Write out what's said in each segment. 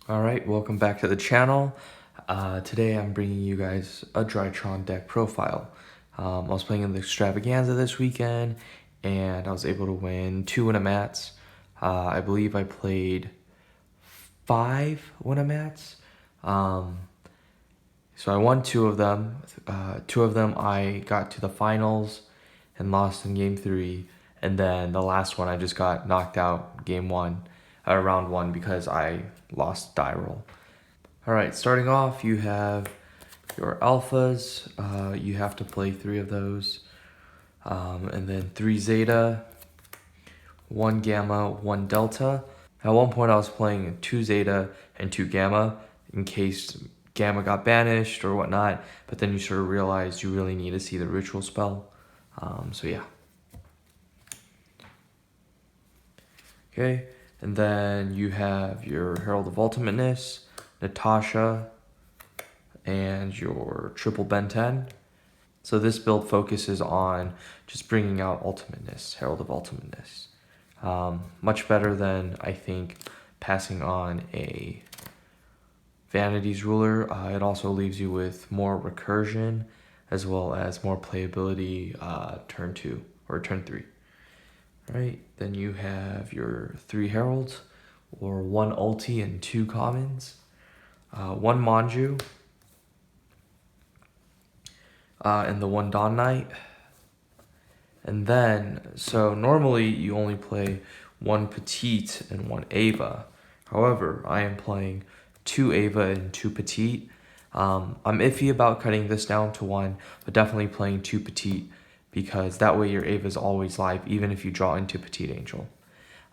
Alright, welcome back to the channel. Today I'm bringing you guys a Dryton deck profile. I was playing in the Extravaganza this weekend, and I was able to win 2 Winamats. I believe I played 5 Winamats. So I won 2 of them. 2 of them I got to the finals and lost in game 3. And then the last one I just got knocked out round 1 because I lost die roll. Alright, starting off, you have your alphas. You have to play 3 of those. And then 3 zeta, 1 gamma, 1 delta. At one point I was playing 2 zeta and 2 gamma in case gamma got banished or whatnot, but then you sort of realized you really need to see the ritual spell. So yeah. Okay, and then you have your Herald of Ultimateness, Natasha, and your triple Ben 10. So this build focuses on just bringing out Ultimateness, Herald of Ultimateness. Much better than, I think, passing on a Vanity's Ruler. It also leaves you with more recursion as well as more playability turn 2 or turn 3. Right, then you have your 3 Heralds, or 1 ulti and 2 commons, 1 Manju, and the 1 Dawn Knight. And then, so normally you only play 1 Petite and 1 Ava. However, I am playing 2 Ava and 2 Petite. I'm iffy about cutting this down to 1, but definitely playing 2 Petite, because that way your Ava is always live, even if you draw into Petite Angel.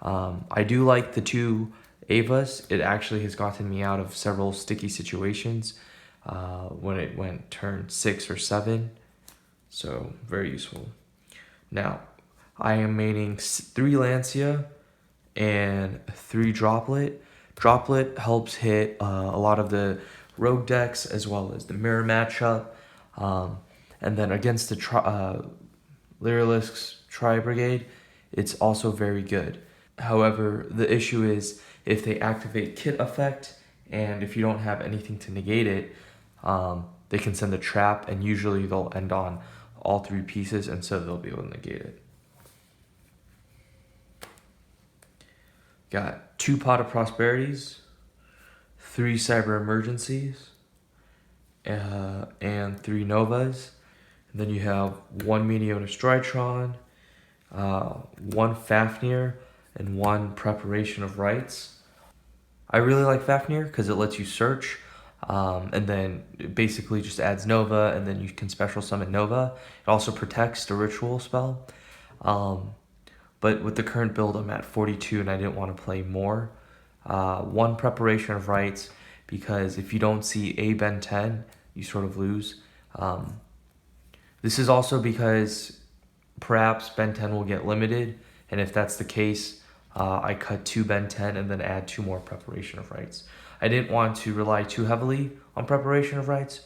I do like the 2 Avas. It actually has gotten me out of several sticky situations when it went turn 6 or 7. So, very useful. Now, I am maining 3 Lancia and 3 Droplet. Droplet helps hit a lot of the rogue decks as well as the mirror matchup. And then against the Lyrulisc Tri-Brigade, it's also very good. However, the issue is if they activate Kit Effect, and if you don't have anything to negate it, they can send a trap, and usually they'll end on all 3 pieces, and so they'll be able to negate it. Got 2 Pot of Prosperities, 3 Cyber Emergencies, and 3 Novas. And then you have 1 Meteonis Drytron, 1 Fafnir, and 1 Preparation of Rites. I really like Fafnir because it lets you search, and then it basically just adds Nova, and then you can special summon Nova. It also protects the ritual spell. But with the current build, I'm at 42, and I didn't want to play more. 1 Preparation of Rites, because if you don't see a Ben 10, you sort of lose. This is also because perhaps Ben 10 will get limited, and if that's the case, I cut 2 Ben 10 and then add 2 more Preparation of Rites. I didn't want to rely too heavily on Preparation of Rites,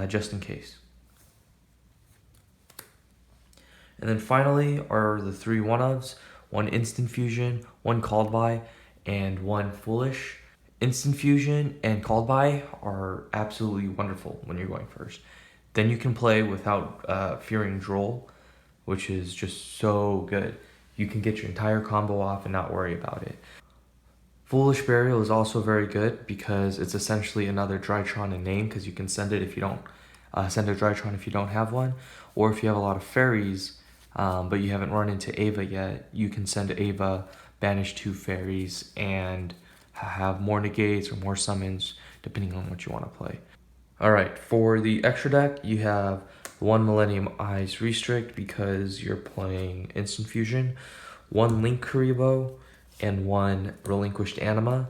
just in case. And then finally are the 3 one-ofs, 1 Instant Fusion, 1 Called By, and 1 Foolish. Instant Fusion and Called By are absolutely wonderful when you're going first. Then you can play without fearing Droll, which is just so good. You can get your entire combo off and not worry about it. Foolish Burial is also very good because it's essentially another Drytron in name, because you can send it if you don't send a Drytron if you don't have one, or if you have a lot of fairies but you haven't run into Ava yet, you can send Ava, banish 2 fairies, and have more negates or more summons depending on what you want to play. Alright, for the extra deck, you have 1 Millennium Eyes Restrict because you're playing Instant Fusion, 1 Link Kuriboh, and 1 Relinquished Anima.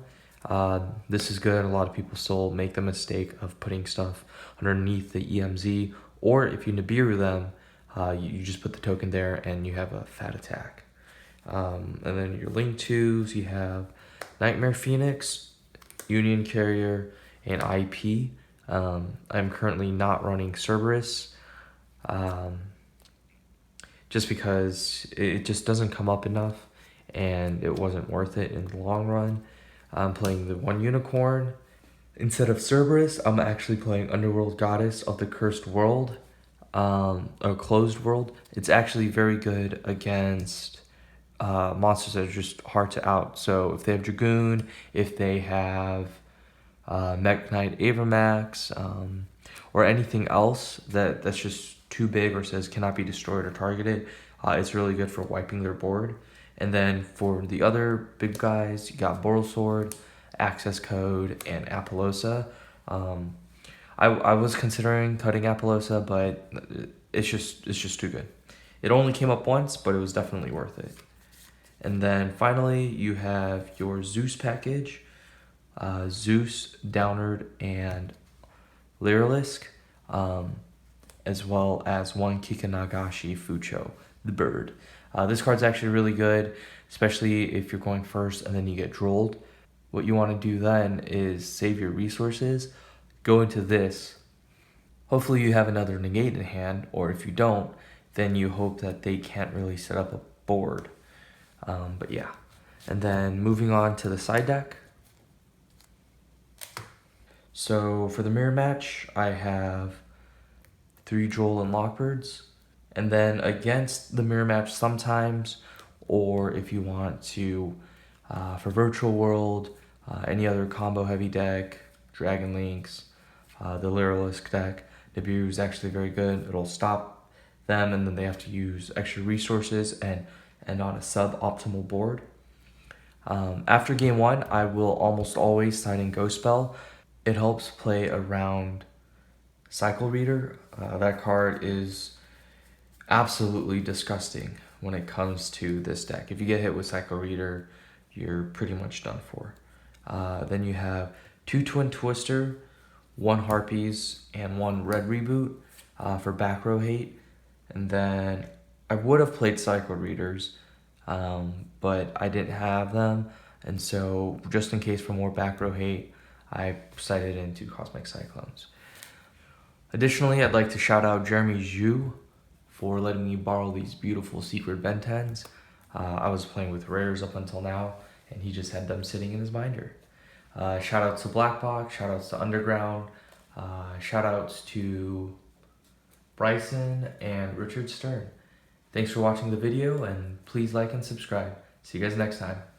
This is good. A lot of people still make the mistake of putting stuff underneath the EMZ, or if you Nibiru them, you just put the token there and you have a fat attack. And then your Link 2s, you have Nightmare Phoenix, Union Carrier, and IP. I'm currently not running Cerberus, just because it just doesn't come up enough, and it wasn't worth it in the long run. I'm playing the 1 unicorn. Instead of Cerberus, I'm actually playing Underworld Goddess of the Cursed World, or Closed World. It's actually very good against monsters that are just hard to out. So if they have Dragoon, if they have Mech Knight Avermax, or anything else that's just too big or says cannot be destroyed or targeted, it's really good for wiping their board. And then for the other big guys, you got Borrelsword, Access Code, and Apollosa. I was considering cutting Apollosa, but it's just too good. It only came up once, but it was definitely worth it. And then finally, you have your Zeus package, Zeus, Downard, and Lyrulisc, as well as 1 Kikanagashi Fucho, the bird. This card's actually really good, especially if you're going first and then you get drolled. What you want to do then is save your resources, go into this. Hopefully you have another negate in hand, or if you don't, then you hope that they can't really set up a board. But yeah. And then moving on to the side deck. So for the mirror match, I have 3 Droll and Lockbirds. And then against the mirror match sometimes, or if you want to, for Virtual World, any other combo heavy deck, Dragon Links, the Lyrulisc deck, Nibiru is actually very good. It'll stop them and then they have to use extra resources and on a suboptimal board. After game 1, I will almost always sign in Ghost Spell. It helps play around Cycle Reader. That card is absolutely disgusting when it comes to this deck. If you get hit with Cycle Reader, you're pretty much done for. Then you have 2 Twin Twister, 1 Harpies, and 1 Red Reboot for back row hate. And then I would have played Cycle Readers, but I didn't have them. And so just in case for more back row hate, I cited into Cosmic Cyclones. Additionally, I'd like to shout out Jeremy Zhu for letting me borrow these beautiful secret Ben 10s. I was playing with rares up until now, and he just had them sitting in his binder. Shout outs to Black Box, shout outs to Underground, shout outs to Bryson and Richard Stern. Thanks for watching the video, and please like and subscribe. See you guys next time.